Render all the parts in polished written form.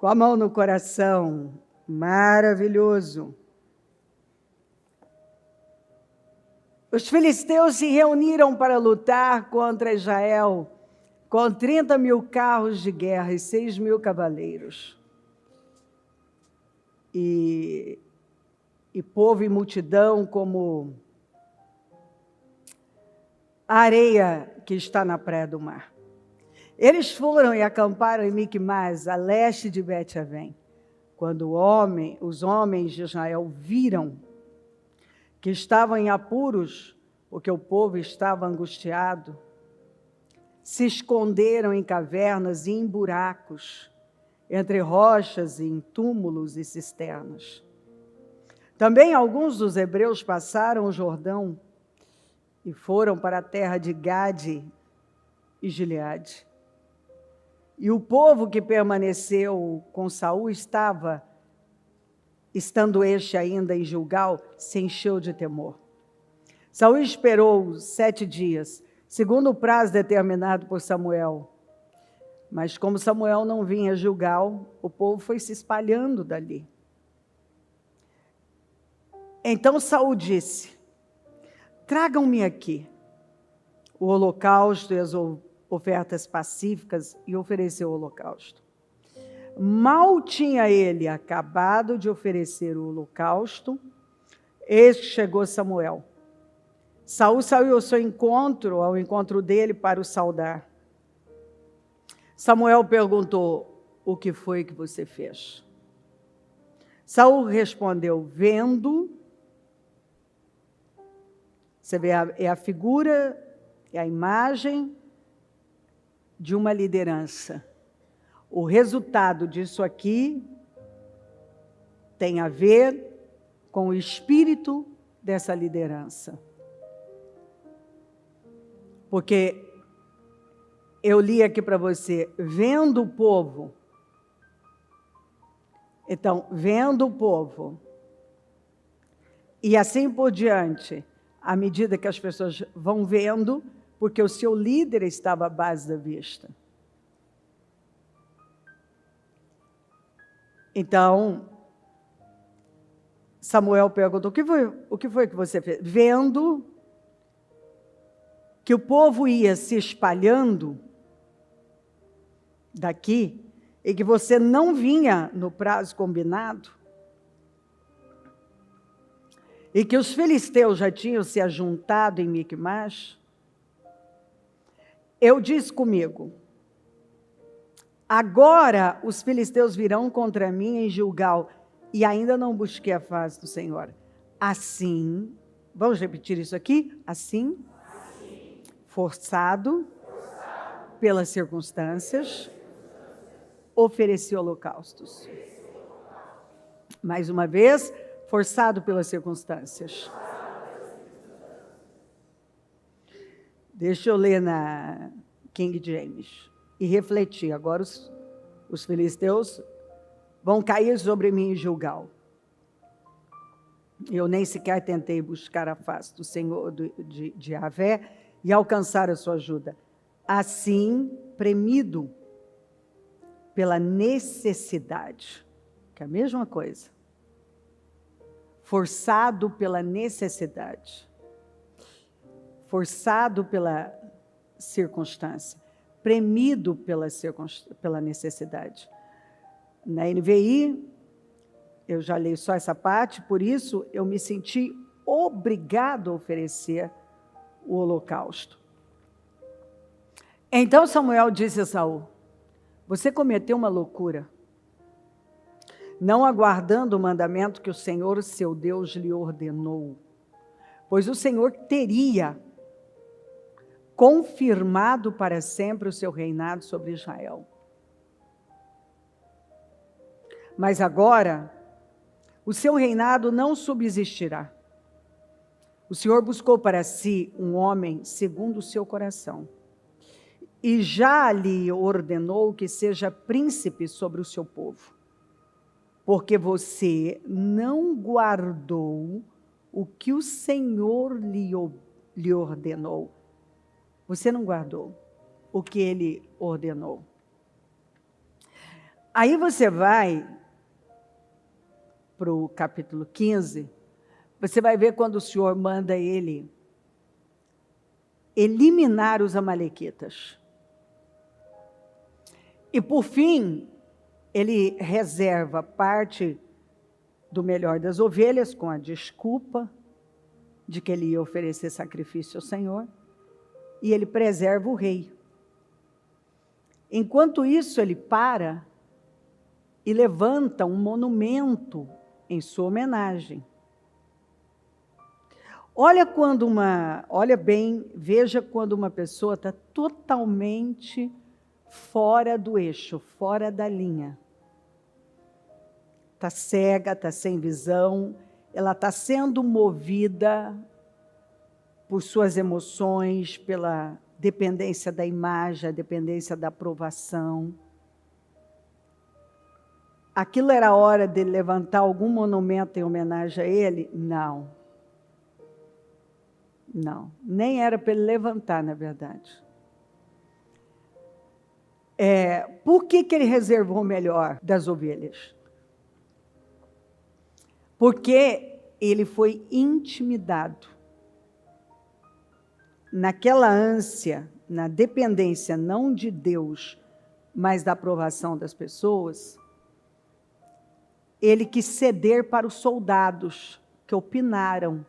com a mão no coração, maravilhoso. Os filisteus se reuniram para lutar contra Israel, com 30.000 carros de guerra e 6.000 cavaleiros. E povo e multidão como a areia que está na praia do mar. Eles foram e acamparam em Miquimás, a leste de Bet-Avém. Quando os homens de Israel viram que estavam em apuros, porque o povo estava angustiado, se esconderam em cavernas e em buracos, entre rochas e em túmulos e cisternas. Também alguns dos hebreus passaram o Jordão e foram para a terra de Gade e Gileade. E o povo que permaneceu com Saul estando este ainda em Gilgal, se encheu de temor. Saul esperou 7 dias, segundo o prazo determinado por Samuel. Mas como Samuel não vinha a Gilgal, o povo foi se espalhando dali. Então Saul disse: tragam-me aqui o holocausto e as ofertas pacíficas, e ofereceu o holocausto. Mal tinha ele acabado de oferecer o holocausto, eis que chegou Samuel. Saul saiu ao encontro dele para o saudar. Samuel perguntou: o que foi que você fez? Saul respondeu: vendo. Você vê, é a figura, é a imagem de uma liderança. O resultado disso aqui tem a ver com o espírito dessa liderança. Porque eu li aqui para você, vendo o povo. Então, vendo o povo. E assim por diante, à medida que as pessoas vão vendo, porque o seu líder estava à base da vista. Então, Samuel perguntou: o que foi que você fez? Vendo que o povo ia se espalhando daqui, e que você não vinha no prazo combinado, e que os filisteus já tinham se ajuntado em Miquimás, eu disse comigo: agora os filisteus virão contra mim em Gilgal, e ainda não busquei a face do Senhor. Assim, vamos repetir isso aqui? Assim, forçado pelas circunstâncias, ofereci holocaustos. Mais uma vez, forçado pelas circunstâncias. Deixa eu ler na King James e refletir. Agora os filisteus vão cair sobre mim em Gilgal. Eu nem sequer tentei buscar a face do Senhor, de Yahvé, e alcançar a sua ajuda. Assim, premido pela necessidade, que é a mesma coisa. Forçado pela necessidade. Forçado pela circunstância. Premido pela necessidade. Na NVI, eu já li só essa parte, por isso eu me senti obrigado a oferecer o holocausto. Então Samuel disse a Saul: você cometeu uma loucura, não aguardando o mandamento que o Senhor, seu Deus, lhe ordenou, pois o Senhor teria confirmado para sempre o seu reinado sobre Israel. Mas agora, o seu reinado não subsistirá. O Senhor buscou para si um homem segundo o seu coração, e já lhe ordenou que seja príncipe sobre o seu povo, porque você não guardou o que o Senhor lhe ordenou. Você não guardou o que ele ordenou. Aí você vai para o capítulo 15, você vai ver quando o Senhor manda ele eliminar os amalequitas. E por fim, ele reserva parte do melhor das ovelhas com a desculpa de que ele ia oferecer sacrifício ao Senhor, e ele preserva o rei. Enquanto isso, ele para e levanta um monumento em sua homenagem. Olha bem, veja quando uma pessoa está totalmente fora do eixo, fora da linha. Está cega, está sem visão, ela está sendo movida por suas emoções, pela dependência da imagem, a dependência da aprovação. Aquilo era a hora de levantar algum monumento em homenagem a ele? Não. Não, nem era para ele levantar, na verdade. Por que ele reservou o melhor das ovelhas? Porque ele foi intimidado. Naquela ânsia, na dependência não de Deus, mas da aprovação das pessoas, ele quis ceder para os soldados que opinaram.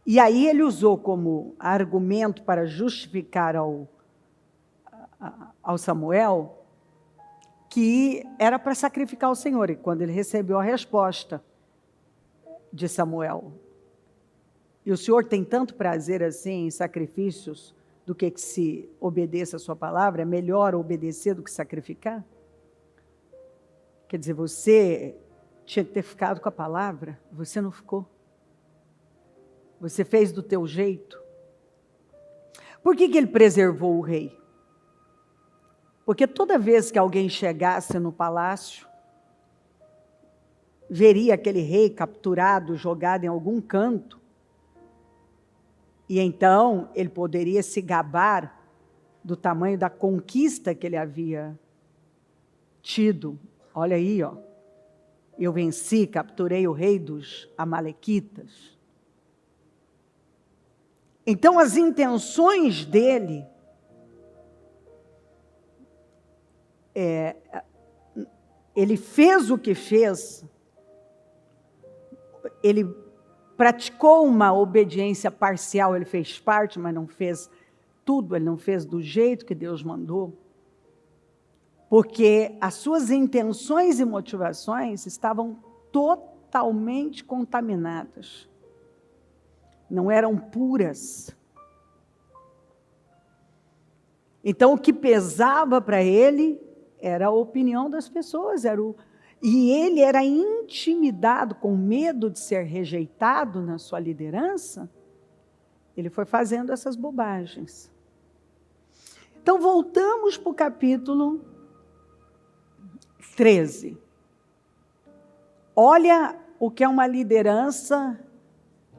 E aí ele usou como argumento para justificar ao Samuel que era para sacrificar o Senhor. E quando ele recebeu a resposta de Samuel, e o Senhor tem tanto prazer assim em sacrifícios do que se obedeça a sua palavra, é melhor obedecer do que sacrificar? Quer dizer, você tinha que ter ficado com a palavra, você não ficou. Você fez do teu jeito. Por que ele preservou o rei? Porque toda vez que alguém chegasse no palácio, veria aquele rei capturado, jogado em algum canto, e então ele poderia se gabar do tamanho da conquista que ele havia tido. Olha aí, ó, eu venci, capturei o rei dos amalequitas. Então, as intenções dele, ele fez o que fez, ele praticou uma obediência parcial, ele fez parte, mas não fez tudo, ele não fez do jeito que Deus mandou, porque as suas intenções e motivações estavam totalmente contaminadas. Não eram puras. Então, o que pesava para ele era a opinião das pessoas, e ele era intimidado, com medo de ser rejeitado na sua liderança, ele foi fazendo essas bobagens. Então, voltamos para o capítulo 13. Olha o que é uma liderança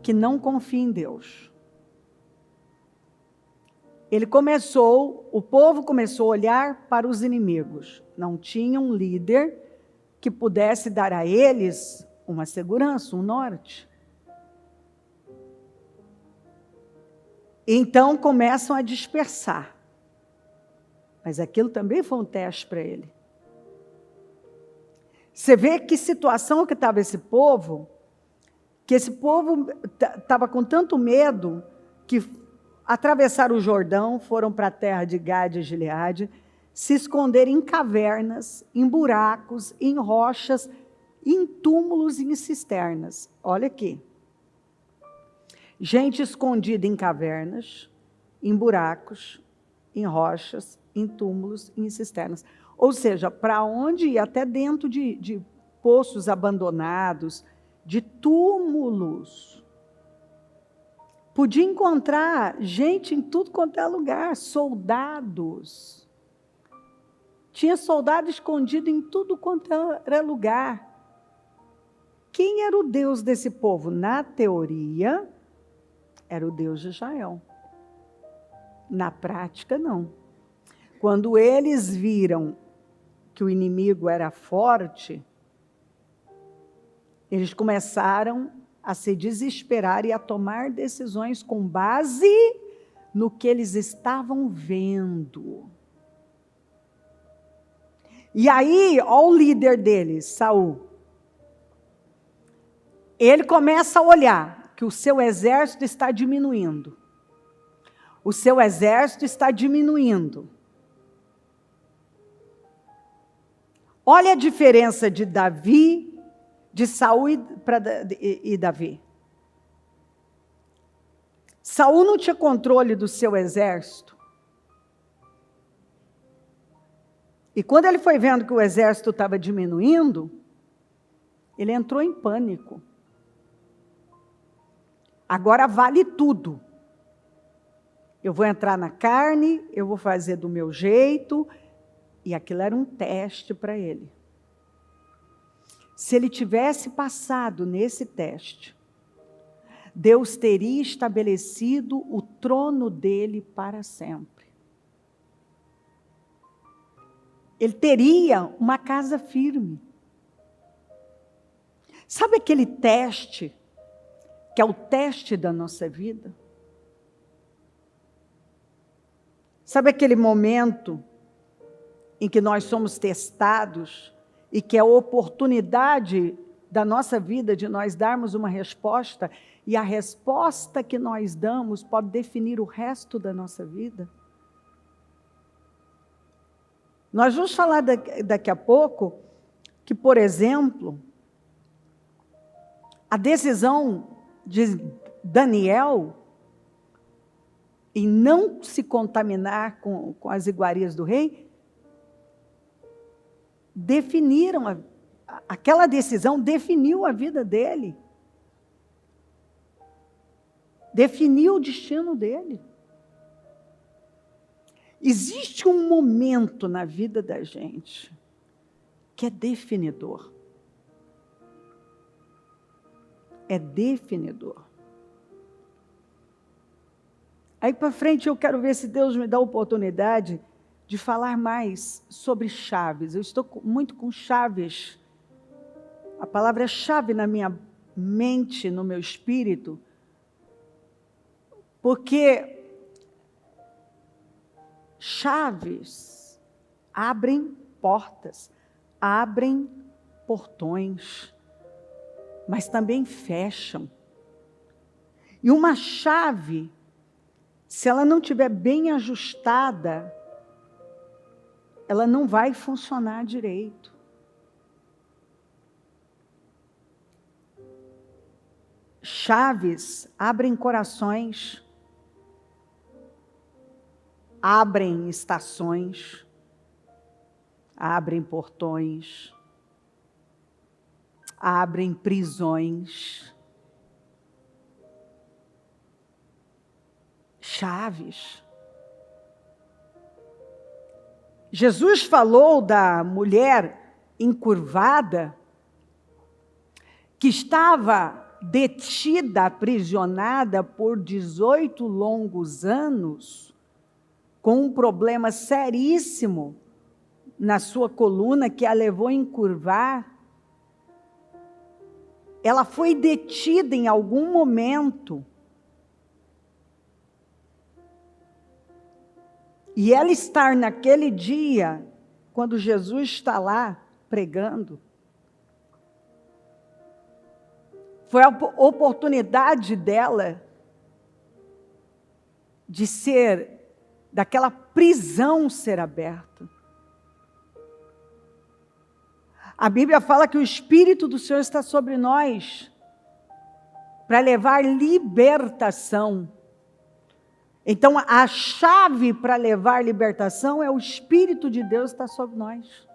que não confia em Deus. O povo começou a olhar para os inimigos. Não tinha um líder que pudesse dar a eles uma segurança, um norte. Então começam a dispersar. Mas aquilo também foi um teste para ele. Você vê que situação que estava esse povo, que esse povo estava com tanto medo que atravessaram o Jordão, foram para a terra de Gade e Gileade, se esconderam em cavernas, em buracos, em rochas, em túmulos e em cisternas. Olha aqui. Gente escondida em cavernas, em buracos, em rochas, em túmulos e em cisternas. Ou seja, para onde ir? Até dentro de poços abandonados, de túmulos. Podia encontrar gente em tudo quanto é lugar, soldados. Tinha soldado escondido em tudo quanto era lugar. Quem era o Deus desse povo? Na teoria, era o Deus de Israel. Na prática, não. Quando eles viram que o inimigo era forte, eles começaram a se desesperar e a tomar decisões com base no que eles estavam vendo. E aí, olha o líder deles, Saul. Ele começa a olhar que o seu exército está diminuindo. O seu exército está diminuindo. Olha a diferença de Davi, de Saul e Davi. Saul não tinha controle do seu exército. E quando ele foi vendo que o exército estava diminuindo, ele entrou em pânico. Agora vale tudo. Eu vou entrar na carne, eu vou fazer do meu jeito. E aquilo era um teste para ele. Se ele tivesse passado nesse teste, Deus teria estabelecido o trono dele para sempre. Ele teria uma casa firme. Sabe aquele teste, que é o teste da nossa vida? Sabe aquele momento em que nós somos testados e que é a oportunidade da nossa vida de nós darmos uma resposta, e a resposta que nós damos pode definir o resto da nossa vida? Nós vamos falar daqui a pouco que, por exemplo, a decisão de Daniel em não se contaminar com as iguarias do rei, aquela decisão definiu a vida dele. Definiu o destino dele. Existe um momento na vida da gente que é definidor. É definidor. Aí para frente eu quero ver se Deus me dá a oportunidade de falar mais sobre chaves. Eu estou muito com chaves. A palavra é chave na minha mente, no meu espírito, porque chaves abrem portas, abrem portões, mas também fecham. E uma chave, se ela não estiver bem ajustada, ela não vai funcionar direito. Chaves abrem corações, abrem estações, abrem portões, abrem prisões. Chaves. Jesus falou da mulher encurvada que estava detida, aprisionada por 18 longos anos, com um problema seríssimo na sua coluna que a levou a encurvar. Ela foi detida em algum momento. E ela estar naquele dia, quando Jesus está lá pregando, foi a oportunidade dela de daquela prisão ser aberta. A Bíblia fala que o Espírito do Senhor está sobre nós para levar libertação. Então, a chave para levar libertação é o Espírito de Deus estar sobre nós.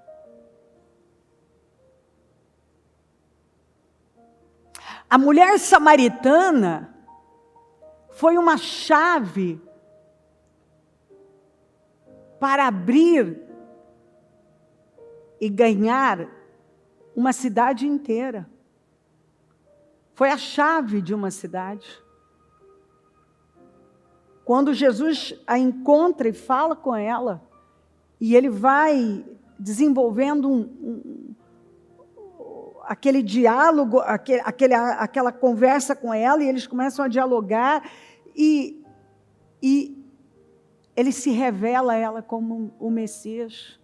A mulher samaritana foi uma chave para abrir e ganhar uma cidade inteira. Foi a chave de uma cidade. Quando Jesus a encontra e fala com ela, E ele vai desenvolvendo aquele diálogo, aquela conversa com ela, e eles começam a dialogar, e ele se revela a ela como o Messias.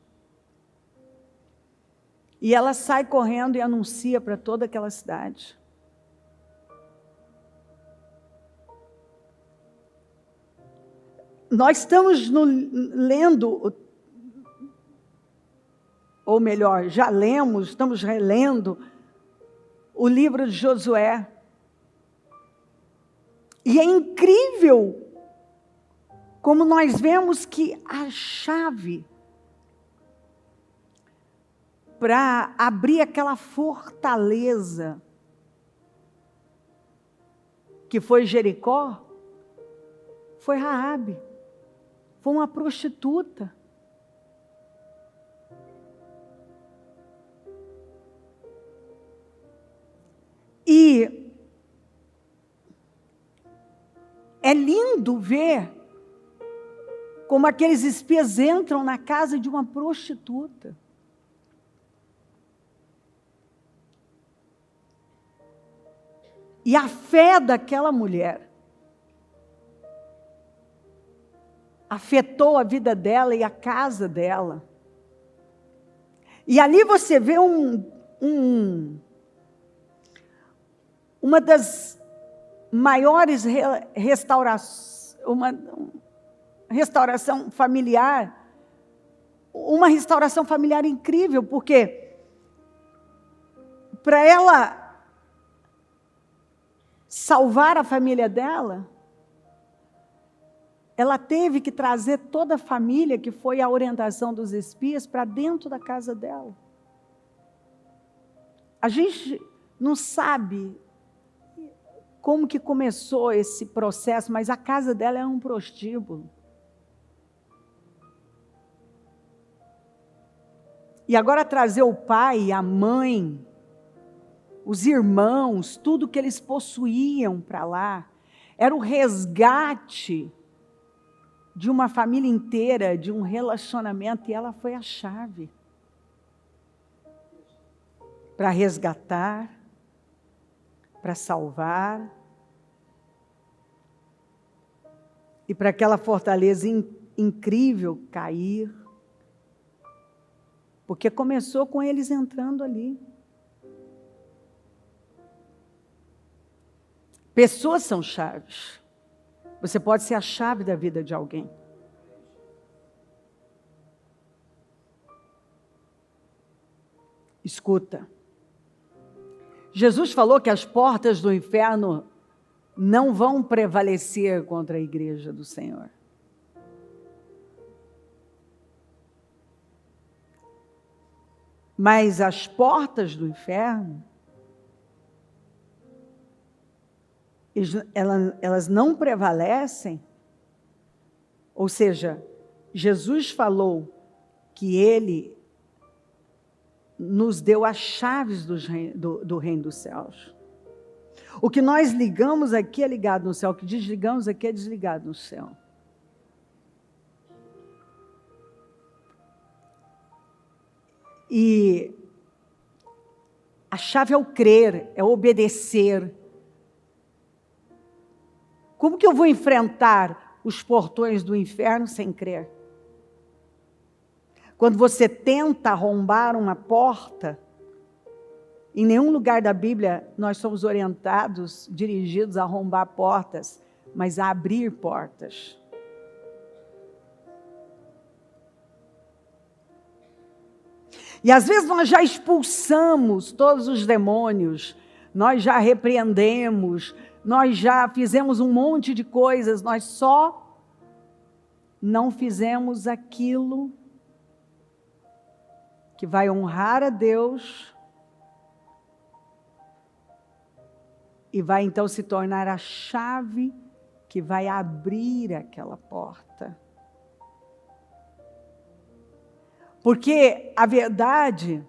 E ela sai correndo e anuncia para toda aquela cidade. Nós estamos lendo, ou melhor, já lemos, estamos relendo o livro de Josué. E é incrível como nós vemos que a chave para abrir aquela fortaleza que foi Jericó, foi Raabe, foi uma prostituta. E é lindo ver como aqueles espias entram na casa de uma prostituta. E a fé daquela mulher afetou a vida dela e a casa dela. E ali você vê uma das maiores restauração familiar, uma restauração familiar incrível, porque para ela salvar a família dela, ela teve que trazer toda a família, que foi a orientação dos espias, para dentro da casa dela. A gente não sabe como que começou esse processo, mas a casa dela é um prostíbulo. E agora trazer o pai, a mãe, os irmãos, tudo que eles possuíam para lá, era o resgate de uma família inteira, de um relacionamento, e ela foi a chave para resgatar, para salvar, e para aquela fortaleza incrível cair, porque começou com eles entrando ali. Pessoas são chaves. Você pode ser a chave da vida de alguém. Escuta. Jesus falou que as portas do inferno não vão prevalecer contra a igreja do Senhor. Mas as portas do inferno, elas não prevalecem. Ou seja, Jesus falou que Ele nos deu as chaves do reino dos céus. O que nós ligamos aqui é ligado no céu, o que desligamos aqui é desligado no céu. E a chave é o crer, é obedecer. Como que eu vou enfrentar os portões do inferno sem crer? Quando você tenta arrombar uma porta, em nenhum lugar da Bíblia nós somos orientados, dirigidos a arrombar portas, mas a abrir portas. E às vezes nós já expulsamos todos os demônios, nós já repreendemos, nós já fizemos um monte de coisas, nós só não fizemos aquilo que vai honrar a Deus e vai então se tornar a chave que vai abrir aquela porta. Porque a verdade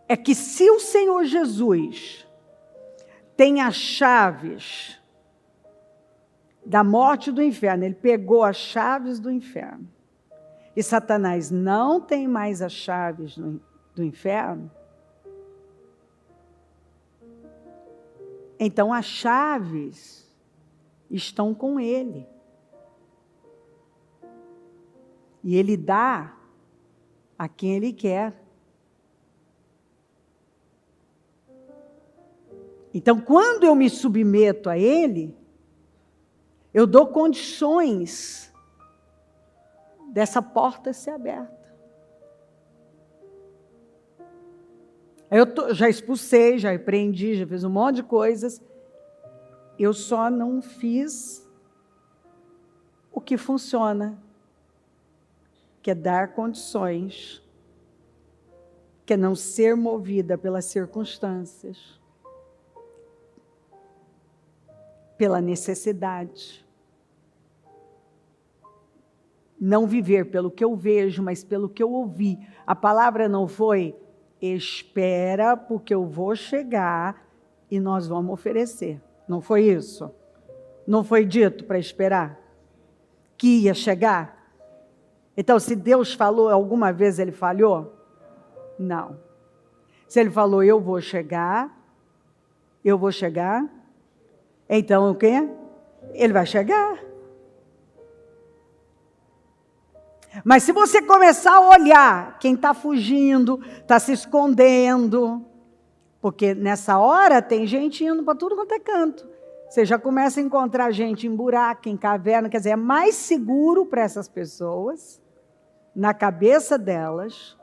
é que se o Senhor Jesus tem as chaves da morte do inferno, Ele pegou as chaves do inferno, e Satanás não tem mais as chaves do inferno, então as chaves estão com ele. E ele dá a quem ele quer. Então, quando eu me submeto a ele, eu dou condições dessa porta ser aberta. Eu já expulsei, já repreendi, já fiz um monte de coisas. Eu só não fiz o que funciona, que é dar condições, que é não ser movida pelas circunstâncias, pela necessidade. Não viver pelo que eu vejo, mas pelo que eu ouvi. A palavra não foi, espera, porque eu vou chegar e nós vamos oferecer. Não foi isso? Não foi dito para esperar? Que ia chegar? Então, se Deus falou, alguma vez ele falhou? Não. Se ele falou, eu vou chegar, então o quê? Ele vai chegar. Mas se você começar a olhar quem está fugindo, está se escondendo, porque nessa hora tem gente indo para tudo quanto é canto. Você já começa a encontrar gente em buraco, em caverna, quer dizer, é mais seguro para essas pessoas, na cabeça delas,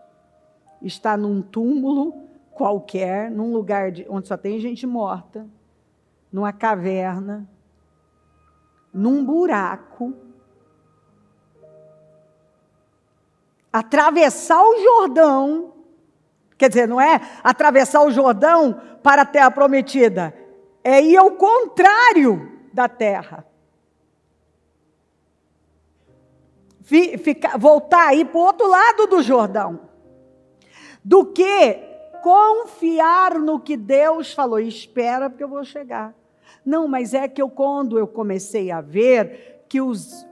estar num túmulo qualquer, num lugar onde só tem gente morta, numa caverna, num buraco, atravessar o Jordão, quer dizer, não é atravessar o Jordão para a terra prometida, é ir ao contrário da terra. Voltar aí para o outro lado do Jordão, do que confiar no que Deus falou, espera porque eu vou chegar. Não, mas é que quando eu comecei a ver que os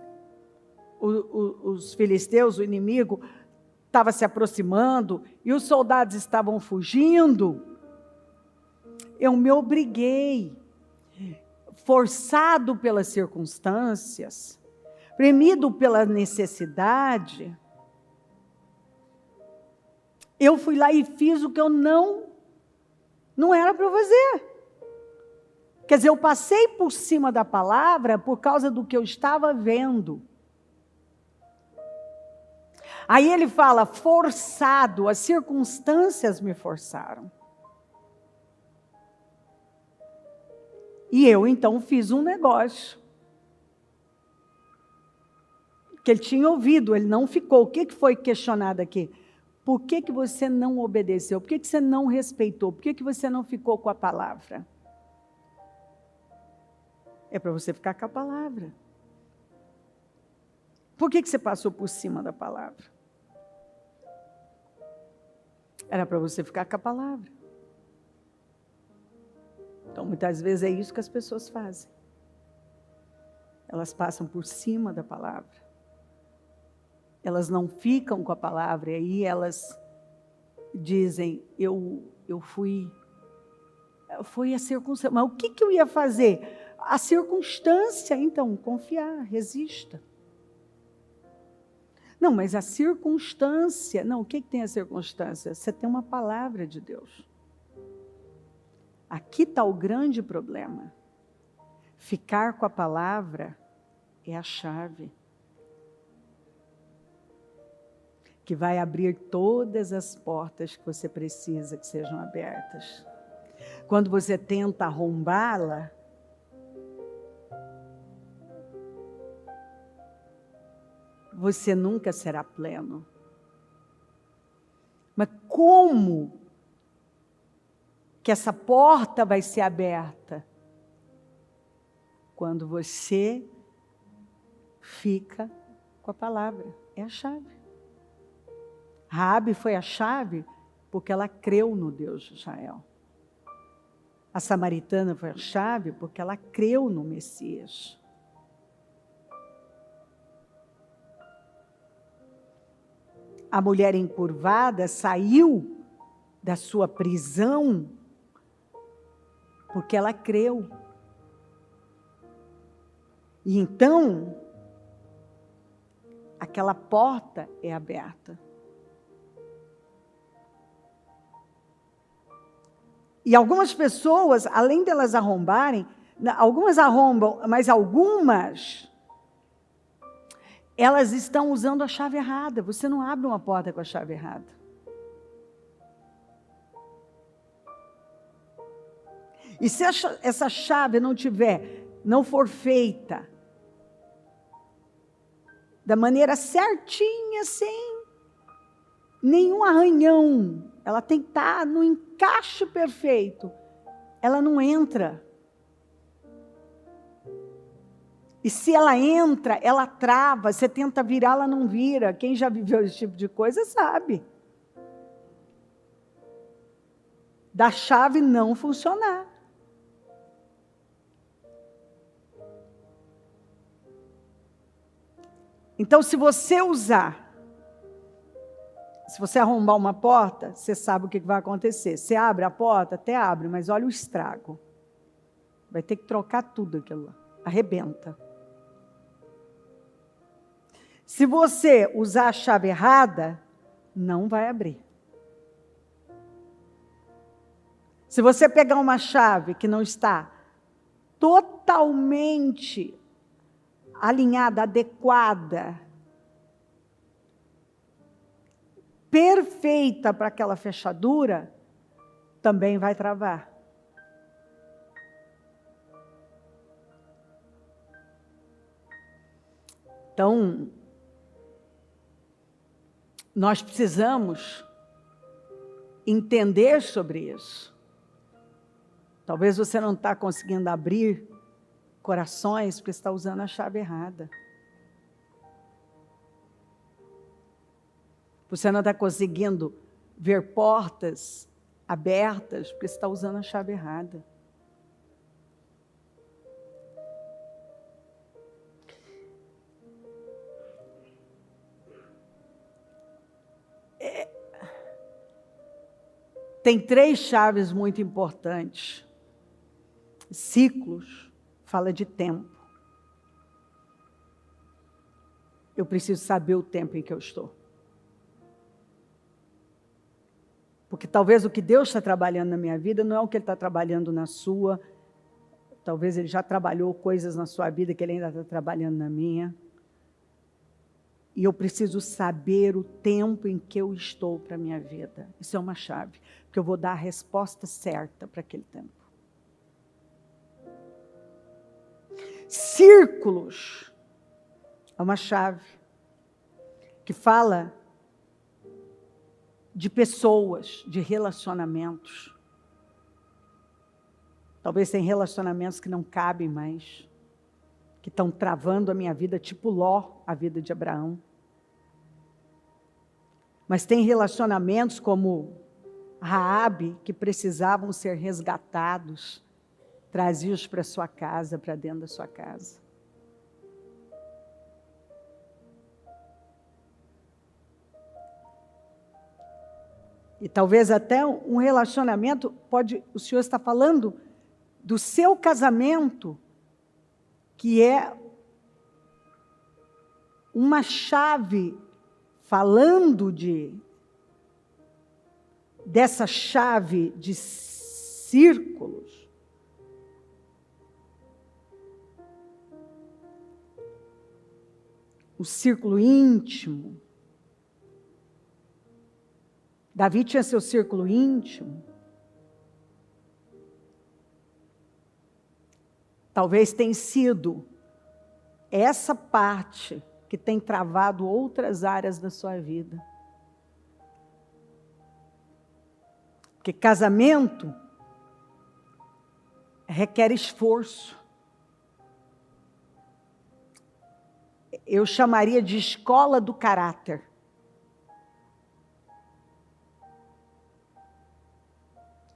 filisteus, o inimigo, estava se aproximando e os soldados estavam fugindo, eu me obriguei, forçado pelas circunstâncias, premido pela necessidade, eu fui lá e fiz o que eu não era para fazer. Quer dizer, eu passei por cima da palavra por causa do que eu estava vendo. Aí ele fala, forçado, as circunstâncias me forçaram. E eu, então, fiz um negócio. Que ele tinha ouvido, ele não ficou. O que foi questionado aqui? Por que você não obedeceu? Por que você não respeitou? Por que você não ficou com a palavra? É para você ficar com a palavra. Por que você passou por cima da palavra? Era para você ficar com a palavra. Então, muitas vezes é isso que as pessoas fazem. Elas passam por cima da palavra. Elas não ficam com a palavra, e aí elas dizem, foi a circunstância. Mas o que eu ia fazer? A circunstância, então, confiar, resista. Não, mas a circunstância, não, o que tem a circunstância? Você tem uma palavra de Deus. Aqui está o grande problema. Ficar com a palavra é a chave que vai abrir todas as portas que você precisa que sejam abertas. Quando você tenta arrombá-la, você nunca será pleno. Mas como que essa porta vai ser aberta? Quando você fica com a palavra. É a chave. Raabe foi a chave porque ela creu no Deus de Israel. A samaritana foi a chave porque ela creu no Messias. a mulher encurvada saiu da sua prisão porque ela creu. E então, aquela porta é aberta. E algumas pessoas, além delas arrombarem, algumas arrombam, mas algumas, elas estão usando a chave errada. Você não abre uma porta com a chave errada. E se essa chave não for feita da maneira certinha, sem nenhum arranhão, ela tem que estar no encaixe perfeito, ela não entra. E se ela entra, ela trava, você tenta virar, ela não vira. Quem já viveu esse tipo de coisa sabe. Da chave não funcionar. Então, se você arrombar uma porta, você sabe o que vai acontecer. Você abre a porta, até abre, mas olha o estrago. Vai ter que trocar tudo aquilo lá. Arrebenta. Se você usar a chave errada, não vai abrir. Se você pegar uma chave que não está totalmente alinhada, adequada, perfeita para aquela fechadura, também vai travar. Então, nós precisamos entender sobre isso. Talvez você não está conseguindo abrir corações porque está usando a chave errada. Você não está conseguindo ver portas abertas porque está usando a chave errada. Tem 3 chaves muito importantes. Ciclos fala de tempo. Eu preciso saber o tempo em que eu estou. Porque talvez o que Deus está trabalhando na minha vida não é o que Ele está trabalhando na sua. Talvez Ele já trabalhou coisas na sua vida que Ele ainda está trabalhando na minha. E eu preciso saber o tempo em que eu estou para a minha vida. Isso é uma chave, porque eu vou dar a resposta certa para aquele tempo. Círculos é uma chave que fala de pessoas, de relacionamentos. Talvez tem relacionamentos que não cabem mais, que estão travando a minha vida, tipo Ló, a vida de Abraão. Mas tem relacionamentos como Raabe, que precisavam ser resgatados, trazidos para sua casa, para dentro da sua casa. E talvez até um relacionamento, o Senhor está falando do seu casamento, que é uma chave, falando dessa chave de círculos. O círculo íntimo. Davi tinha seu círculo íntimo. Talvez tenha sido essa parte que tem travado outras áreas da sua vida. Porque casamento requer esforço. Eu chamaria de escola do caráter.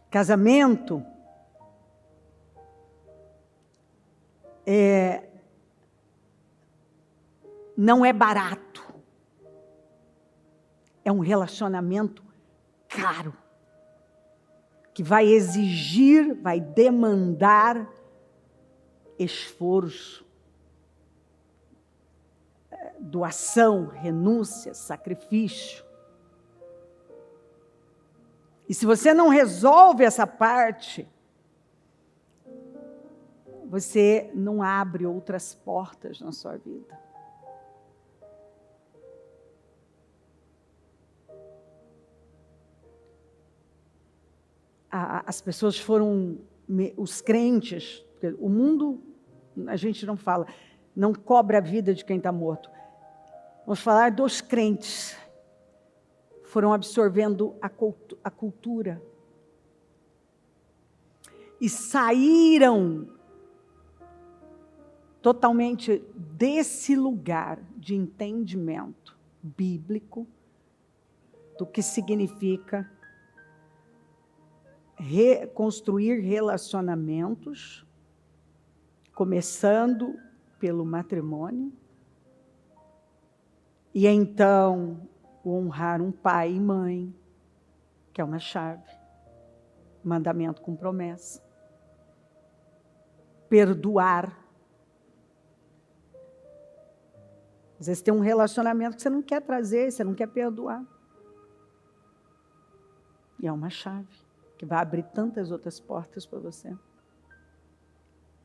Casamento não é barato. é um relacionamento caro, que vai exigir, vai demandar esforço, doação, renúncia, sacrifício. E se você não resolve essa parte, você não abre outras portas na sua vida. As pessoas foram, os crentes, o mundo, a gente não fala, não cobra a vida de quem está morto. Vamos falar dos crentes. Foram absorvendo a cultura. E saíram totalmente desse lugar de entendimento bíblico do que significa reconstruir relacionamentos, começando pelo matrimônio, e então honrar um pai e mãe, que é uma chave, mandamento com promessa, perdoar. Às vezes tem um relacionamento que você não quer trazer, você não quer perdoar. E é uma chave que vai abrir tantas outras portas para você.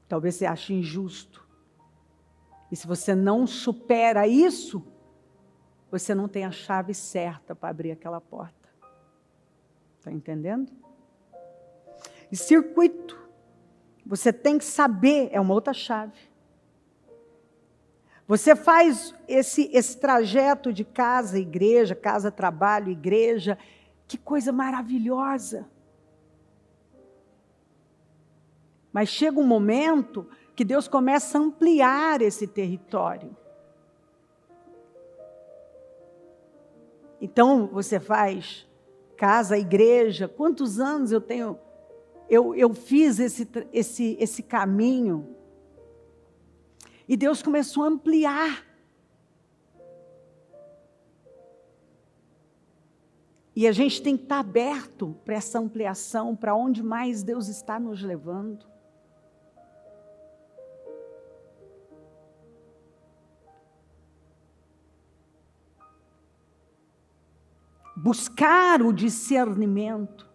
Talvez você ache injusto. E se você não supera isso, você não tem a chave certa para abrir aquela porta. Está entendendo? E circuito, você tem que saber, é uma outra chave. Você faz esse trajeto de casa, igreja, casa, trabalho, igreja, que coisa maravilhosa. Mas chega um momento que Deus começa a ampliar esse território. Então, você faz casa, igreja. Quantos anos eu tenho? Eu fiz esse caminho. E Deus começou a ampliar. E a gente tem que estar aberto para essa ampliação, para onde mais Deus está nos levando. Buscar o discernimento.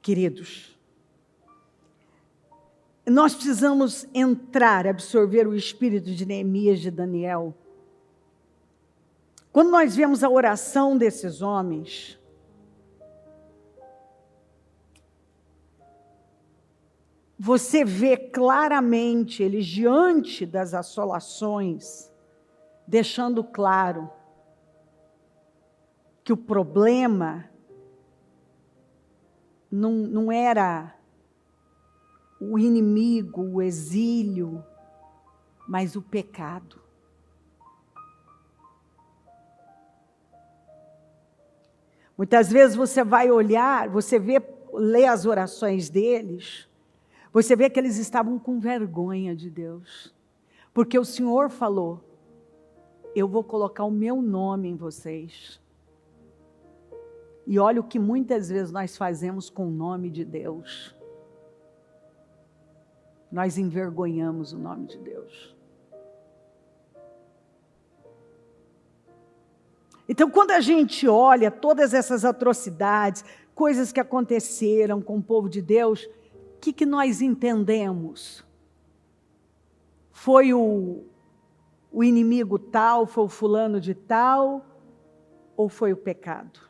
Queridos, nós precisamos entrar, absorver o espírito de Neemias, de Daniel. Quando nós vemos a oração desses homens, você vê claramente eles diante das assolações, deixando claro que o problema não era o inimigo, o exílio, mas o pecado. Muitas vezes você vai olhar, lê as orações deles, você vê que eles estavam com vergonha de Deus, porque o Senhor falou: eu vou colocar o meu nome em vocês. E olha o que muitas vezes nós fazemos com o nome de Deus. Nós envergonhamos o nome de Deus. Então, quando a gente olha todas essas atrocidades, coisas que aconteceram com o povo de Deus, o que nós entendemos? Foi o inimigo tal, foi o fulano de tal, ou foi o pecado?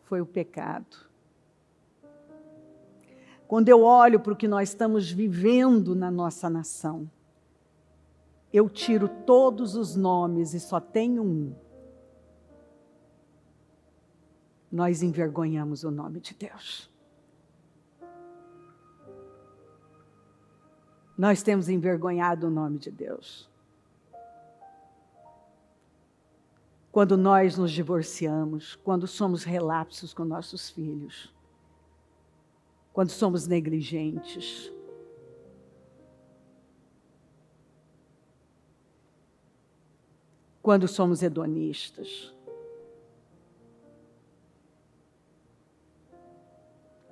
Foi o pecado. Quando eu olho para o que nós estamos vivendo na nossa nação, eu tiro todos os nomes e só tenho um. Nós envergonhamos o nome de Deus. Nós temos envergonhado o nome de Deus. Quando nós nos divorciamos, quando somos relapsos com nossos filhos, quando somos negligentes. quando somos hedonistas.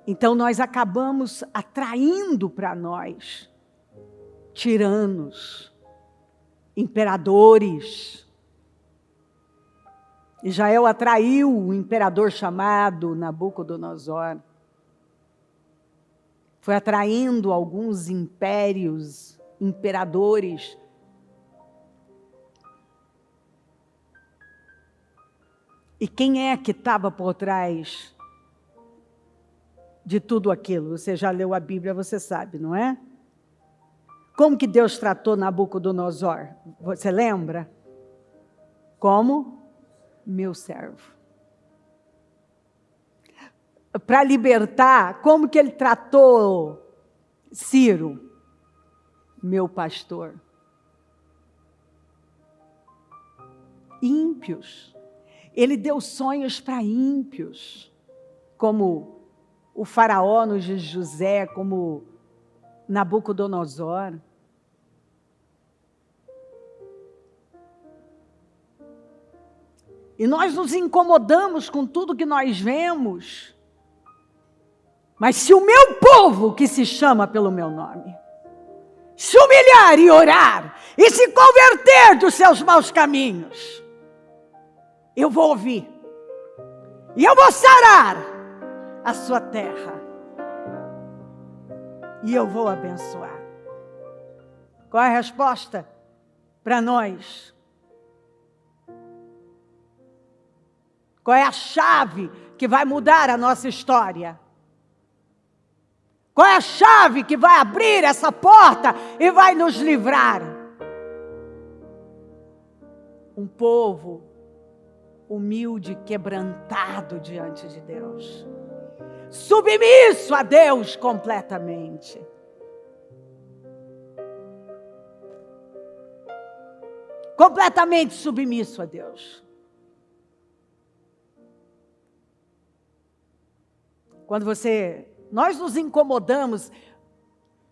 Então nós acabamos atraindo para nós tiranos, imperadores. Israel atraiu um imperador chamado Nabucodonosor. Foi atraindo alguns impérios, imperadores. E quem é que estava por trás de tudo aquilo? Você já leu a Bíblia, você sabe, não é? Como que Deus tratou Nabucodonosor? Você lembra? Como? Meu servo. Para libertar, como que ele tratou Ciro? Meu pastor. Ímpios. Ele deu sonhos para ímpios, como o faraó nos dias de José, como Nabucodonosor. E nós nos incomodamos com tudo que nós vemos. Mas se o meu povo, que se chama pelo meu nome, se humilhar e orar, e se converter dos seus maus caminhos, eu vou ouvir, e eu vou sarar a sua terra, e eu vou abençoar. Qual é a resposta para nós? Qual é a chave que vai mudar a nossa história? Qual é a chave que vai abrir essa porta e vai nos livrar? Um povo humilde, quebrantado diante de Deus. Submisso a Deus completamente. Completamente submisso a Deus. Quando nós nos incomodamos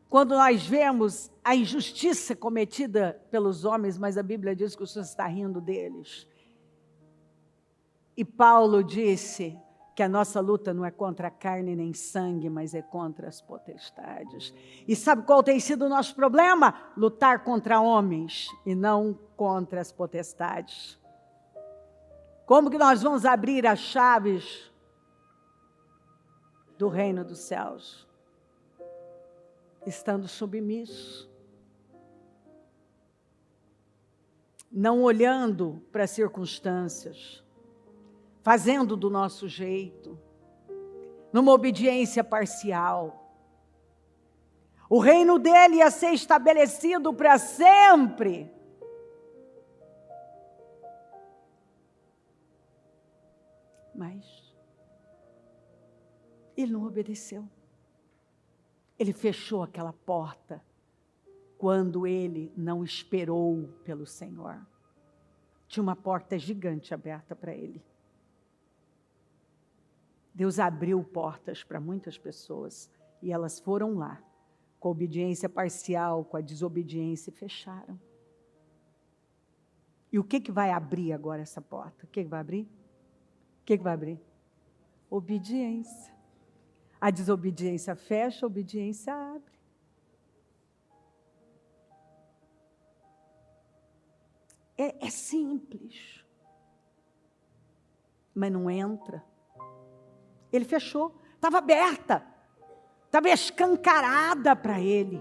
quando nós vemos a injustiça cometida pelos homens, mas a Bíblia diz que o Senhor está rindo deles. E Paulo disse que a nossa luta não é contra a carne nem sangue, mas é contra as potestades. E sabe qual tem sido o nosso problema? Lutar contra homens e não contra as potestades. Como que nós vamos abrir as chaves do reino dos céus? Estando submissos. Não olhando para as circunstâncias. Fazendo do nosso jeito. Numa obediência parcial. O reino dele ia ser estabelecido para sempre. Mas ele não obedeceu. Ele fechou aquela porta quando ele não esperou pelo Senhor. Tinha uma porta gigante aberta para ele. Deus abriu portas para muitas pessoas e elas foram lá, com a obediência parcial, com a desobediência e fecharam. E o que vai abrir agora essa porta? O que vai abrir? O que vai abrir? Obediência. A desobediência fecha, a obediência abre. É simples. Mas não entra. Ele fechou. Estava aberta. Estava escancarada para ele.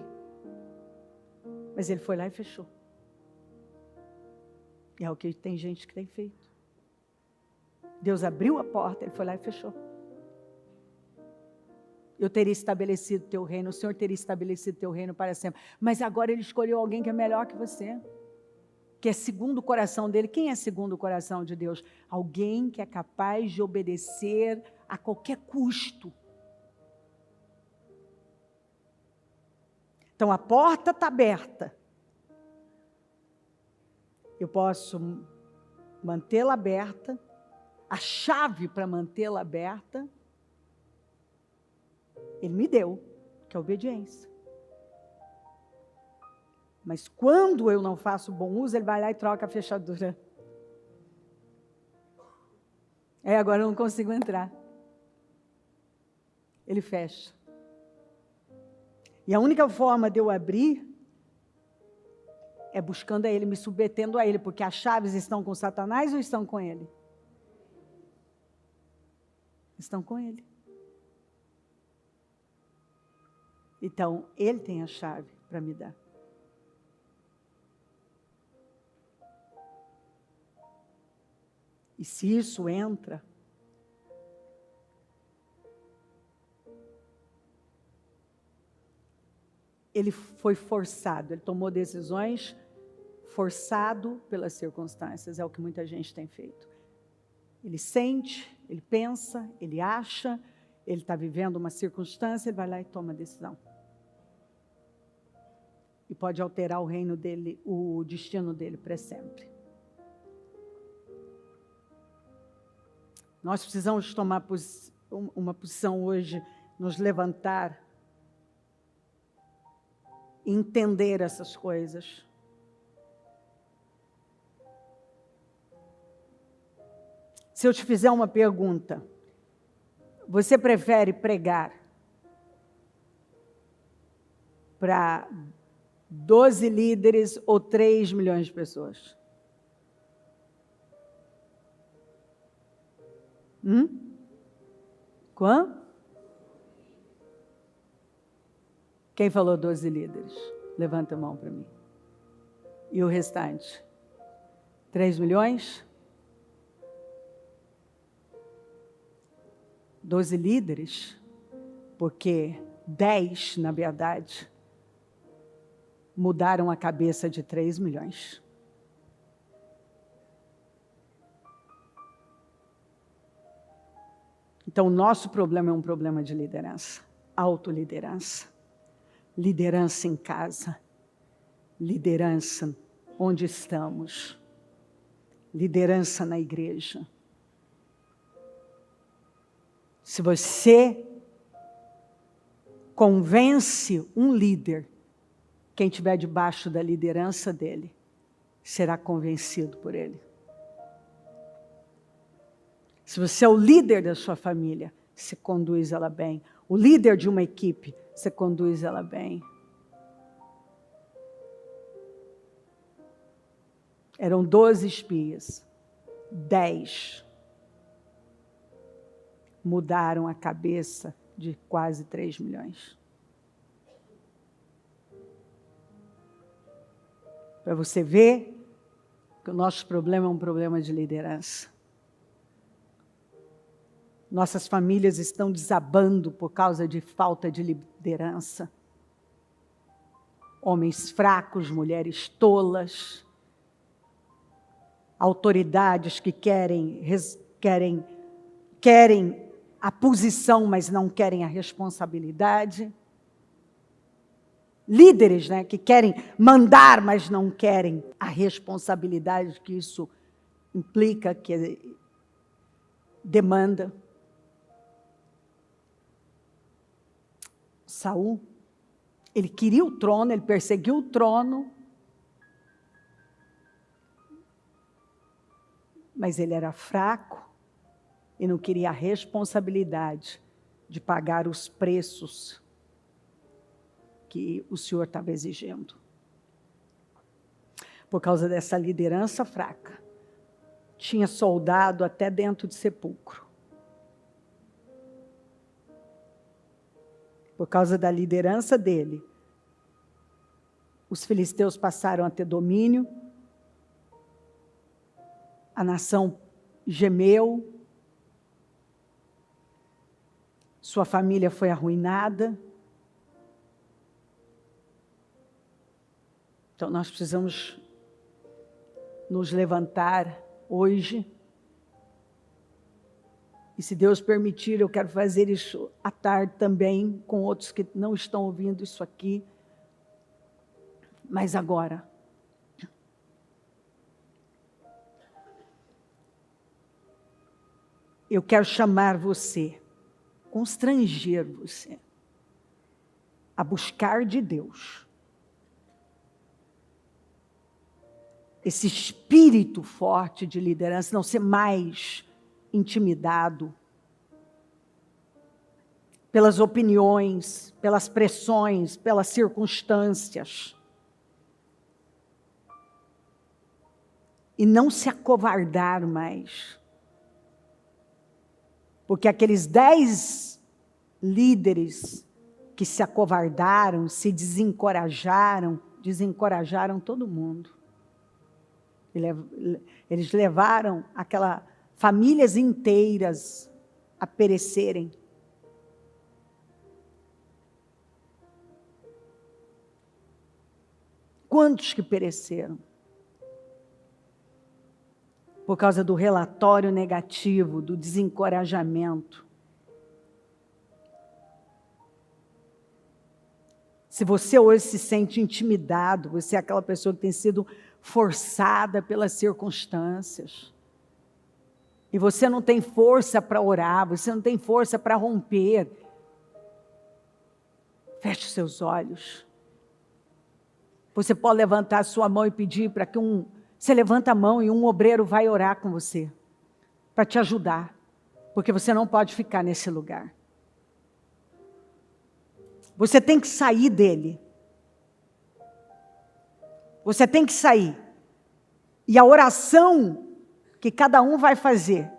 Mas ele foi lá e fechou. E é o que tem gente que tem feito. Deus abriu a porta, ele foi lá e fechou. Eu teria estabelecido teu reino, o Senhor teria estabelecido teu reino para sempre. Mas agora ele escolheu alguém que é melhor que você. Que é segundo o coração dele. Quem é segundo o coração de Deus? Alguém que é capaz de obedecer a qualquer custo. Então a porta está aberta. Eu posso mantê-la aberta. A chave para mantê-la aberta, Ele me deu, que é a obediência. Mas quando eu não faço bom uso, Ele vai lá e troca a fechadura. Agora eu não consigo entrar. Ele fecha. E a única forma de eu abrir é buscando a Ele, me submetendo a Ele, porque as chaves estão com Satanás ou estão com Ele? Estão com Ele. Então, Ele tem a chave para me dar. E se isso entra, ele foi forçado, ele tomou decisões forçado pelas circunstâncias, é o que muita gente tem feito. Ele sente, ele pensa, ele acha, ele está vivendo uma circunstância, ele vai lá e toma a decisão. E pode alterar o reino dele, o destino dele para sempre. Nós precisamos tomar uma posição hoje, nos levantar, entender essas coisas. Se eu te fizer uma pergunta, você prefere pregar para 12 líderes ou 3 milhões de pessoas? Quanto? Quem falou 12 líderes? Levanta a mão para mim. E o restante? 3 milhões? 12 líderes? Porque 10, na verdade, mudaram a cabeça de 3 milhões. Então, o nosso problema é um problema de liderança, autoliderança. Liderança em casa, liderança onde estamos, liderança na igreja. Se você convence um líder, quem estiver debaixo da liderança dele, será convencido por ele. Se você é o líder da sua família, você conduz ela bem. O líder de uma equipe, você conduz ela bem. Eram 12 espias. 10 mudaram a cabeça de quase 3 milhões. Para você ver que o nosso problema é um problema de liderança. Nossas famílias estão desabando por causa de falta de liderança. Homens fracos, mulheres tolas, autoridades que querem a posição, mas não querem a responsabilidade. Líderes, que querem mandar, mas não querem a responsabilidade que isso implica, que demanda. Saul, ele queria o trono, ele perseguiu o trono, mas ele era fraco e não queria a responsabilidade de pagar os preços que o Senhor estava exigindo. Por causa dessa liderança fraca, tinha soldado até dentro de sepulcro. Por causa da liderança dele, os filisteus passaram a ter domínio, a nação gemeu, sua família foi arruinada. Então nós precisamos nos levantar hoje. E se Deus permitir, eu quero fazer isso à tarde também, com outros que não estão ouvindo isso aqui. Mas agora, eu quero chamar você, constranger você, a buscar de Deus esse espírito forte de liderança, não ser mais intimidado pelas opiniões, pelas pressões, pelas circunstâncias. E não se acovardar mais. Porque aqueles 10 líderes que se acovardaram, se desencorajaram todo mundo. Eles levaram famílias inteiras a perecerem. Quantos que pereceram? Por causa do relatório negativo, do desencorajamento. Se você hoje se sente intimidado, você é aquela pessoa que tem sido forçada pelas circunstâncias. E você não tem força para orar, você não tem força para romper. Feche os seus olhos. Você pode levantar a sua mão e pedir para que você levanta a mão e um obreiro vai orar com você, para te ajudar, porque você não pode ficar nesse lugar. Você tem que sair dele. Você tem que sair. E a oração que cada um vai fazer,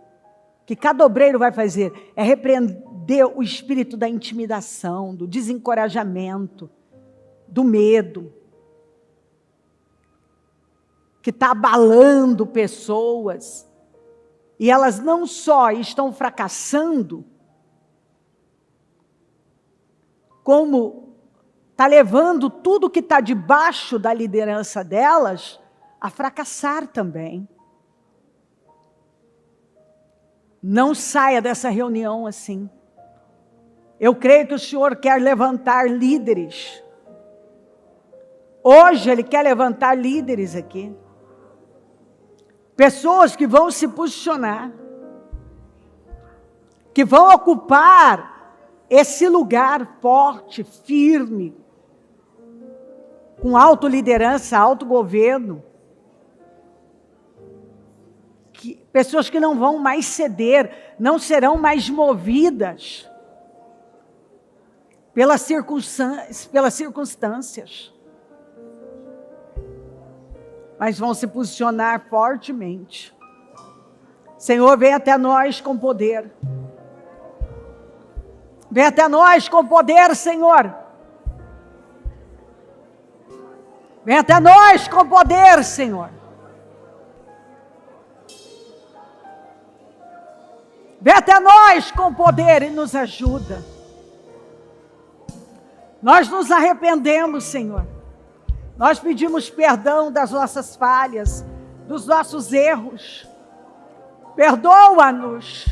que cada obreiro vai fazer, é repreender o espírito da intimidação, do desencorajamento, do medo, que está abalando pessoas, e elas não só estão fracassando, como está levando tudo que está debaixo da liderança delas a fracassar também. Não saia dessa reunião assim. Eu creio que o Senhor quer levantar líderes. Hoje Ele quer levantar líderes aqui. Pessoas que vão se posicionar, que vão ocupar esse lugar forte, firme, com autoliderança, autogoverno. Pessoas que não vão mais ceder, não serão mais movidas pelas circunstâncias. Mas vão se posicionar fortemente. Senhor, vem até nós com poder. Vem até nós com poder, Senhor. Vem até nós com poder, Senhor. Vem até nós com poder e nos ajuda. Nós nos arrependemos, Senhor. Nós pedimos perdão das nossas falhas, dos nossos erros. Perdoa-nos.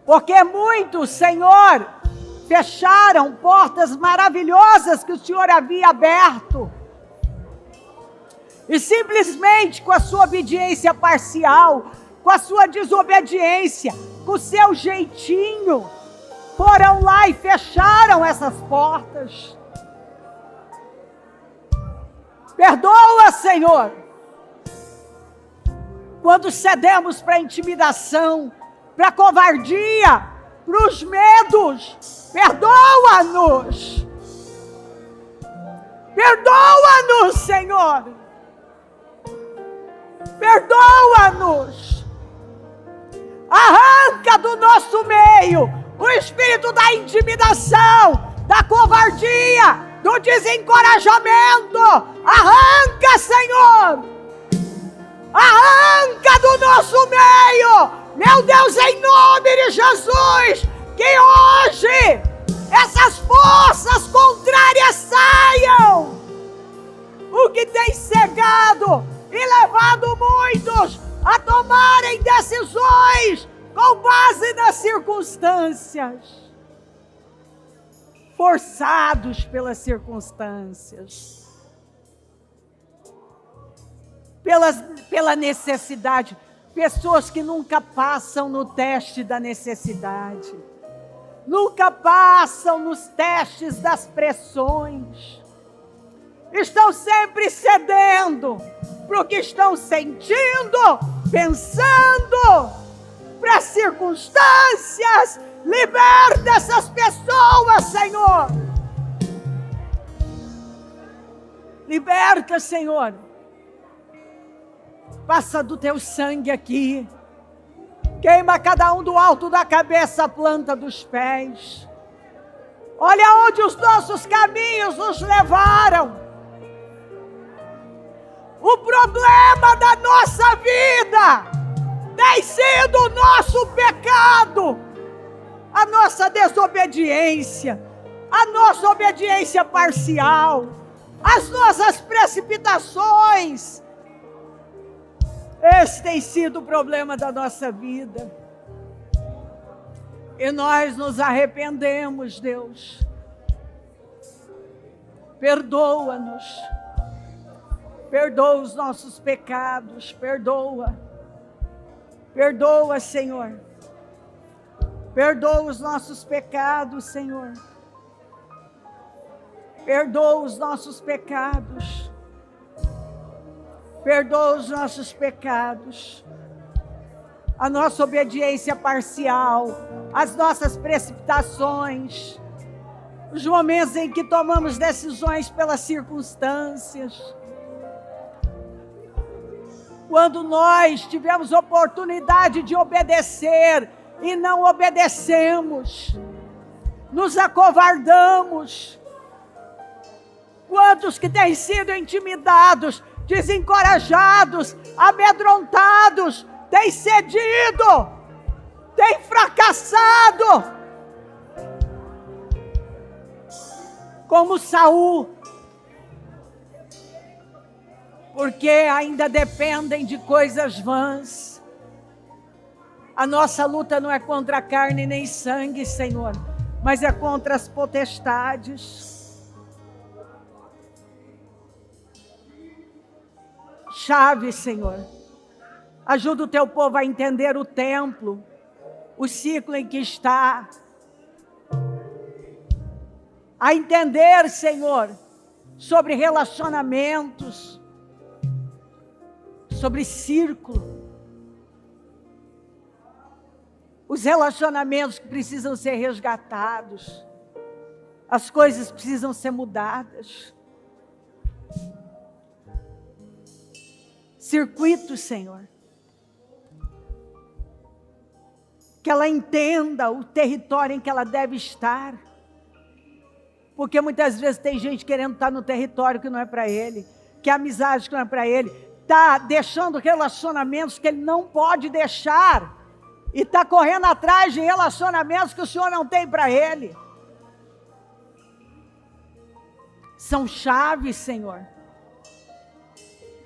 Porque muitos, Senhor, fecharam portas maravilhosas que o Senhor havia aberto. E simplesmente com a sua obediência parcial, com a sua desobediência, com o seu jeitinho, foram lá e fecharam essas portas. Perdoa, Senhor, quando cedemos para a intimidação, para a covardia, para os medos. Perdoa-nos. Perdoa-nos, Senhor. Perdoa-nos. Arranca do nosso meio o espírito da intimidação, da covardia, do desencorajamento. Arranca, Senhor. Arranca do nosso meio. Meu Deus, em nome de Jesus, que hoje essas forças contrárias saiam. O que tem cegado e levado muitos a tomarem decisões com base nas circunstâncias. Forçados pelas circunstâncias. Pela necessidade. Pessoas que nunca passam no teste da necessidade. Nunca passam nos testes das pressões. Estão sempre cedendo para o que estão sentindo, pensando. para as circunstâncias. Liberta essas pessoas, Senhor. Liberta, Senhor. Passa do teu sangue aqui. Queima cada um do alto da cabeça à planta dos pés. Olha onde os nossos caminhos nos levaram. O problema da nossa vida tem sido o nosso pecado, a nossa desobediência, a nossa obediência parcial, as nossas precipitações. Esse tem sido o problema da nossa vida. E nós nos arrependemos, Deus. Perdoa-nos. Perdoa os nossos pecados. Perdoa. Perdoa, Senhor. Perdoa os nossos pecados, Senhor. Perdoa os nossos pecados. Perdoa os nossos pecados, a nossa obediência parcial, as nossas precipitações, os momentos em que tomamos decisões pelas circunstâncias. Quando nós tivemos oportunidade de obedecer e não obedecemos, nos acovardamos. Quantos que têm sido intimidados, desencorajados, amedrontados, têm cedido, têm fracassado, como Saul, porque ainda dependem de coisas vãs. A nossa luta não é contra a carne nem sangue, Senhor, mas é contra as potestades. Chave, Senhor. Ajuda o teu povo a entender o templo, o ciclo em que está. A entender, Senhor, sobre relacionamentos, sobre círculo. Os relacionamentos que precisam ser resgatados. As coisas precisam ser mudadas. Circuito, Senhor. Que ela entenda o território em que ela deve estar. Porque muitas vezes tem gente querendo estar no território que não é para ele. Que a amizade que não é para ele. Está deixando relacionamentos que ele não pode deixar. E está correndo atrás de relacionamentos que o Senhor não tem para ele. São chaves, Senhor.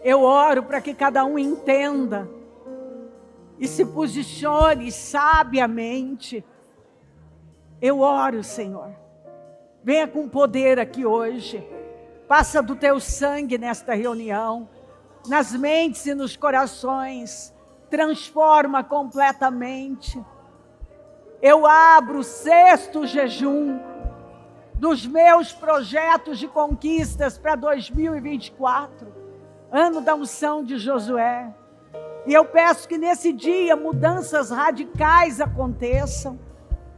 Eu oro para que cada um entenda e se posicione sabiamente. Eu oro, Senhor. Venha com poder aqui hoje. Passa do teu sangue nesta reunião, nas mentes e nos corações. Transforma completamente. Eu abro o 6º jejum dos meus projetos de conquistas para 2024. Ano da unção de Josué. E eu peço que nesse dia mudanças radicais aconteçam.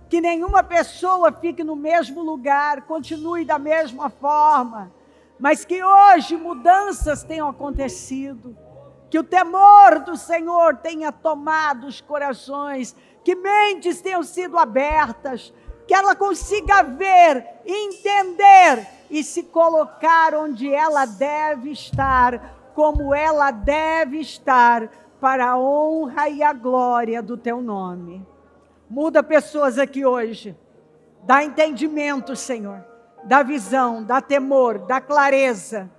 Que nenhuma pessoa fique no mesmo lugar, continue da mesma forma. Mas que hoje mudanças tenham acontecido. Que o temor do Senhor tenha tomado os corações. Que mentes tenham sido abertas. Que ela consiga ver, entender e se colocar onde ela deve estar. Como ela deve estar, para a honra e a glória do teu nome. Muda pessoas aqui hoje, dá entendimento, Senhor, dá visão, dá temor, dá clareza,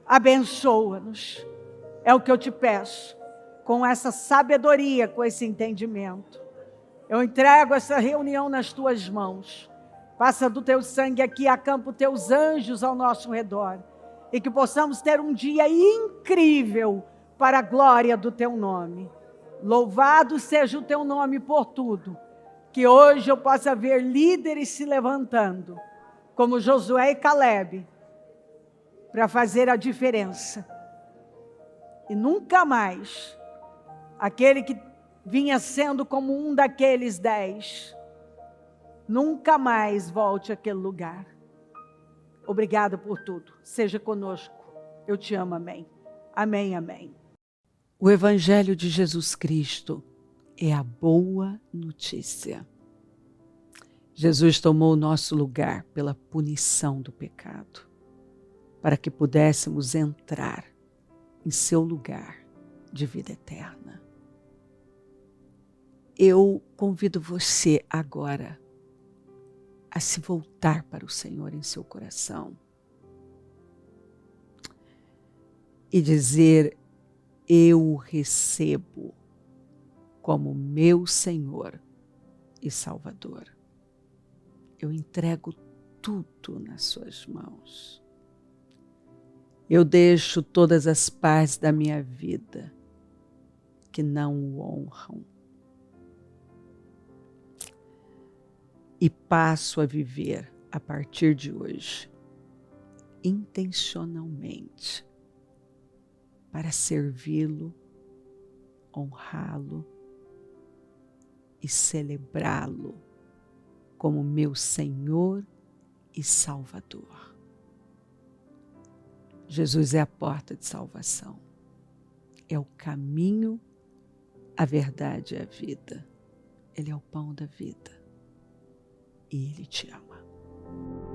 abençoa-nos, é o que eu te peço, com essa sabedoria, com esse entendimento. Eu entrego essa reunião nas tuas mãos, passa do teu sangue aqui, acampa os teus anjos ao nosso redor, e que possamos ter um dia incrível para a glória do teu nome. Louvado seja o teu nome por tudo. Que hoje eu possa ver líderes se levantando, como Josué e Caleb, para fazer a diferença. E nunca mais, aquele que vinha sendo como um daqueles 10. Nunca mais volte àquele lugar. Obrigada por tudo. Seja conosco. Eu te amo, amém. Amém, amém. O Evangelho de Jesus Cristo é a boa notícia. Jesus tomou o nosso lugar pela punição do pecado, para que pudéssemos entrar em seu lugar de vida eterna. Eu convido você agora a se voltar para o Senhor em seu coração e dizer: eu o recebo como meu Senhor e Salvador. Eu entrego tudo nas suas mãos. Eu deixo todas as partes da minha vida que não o honram e passo a viver a partir de hoje intencionalmente para servi-lo, honrá-lo e celebrá-lo como meu Senhor e Salvador. Jesus é a porta de salvação. É o caminho, a verdade e a vida. Ele é o pão da vida. E Ele te ama.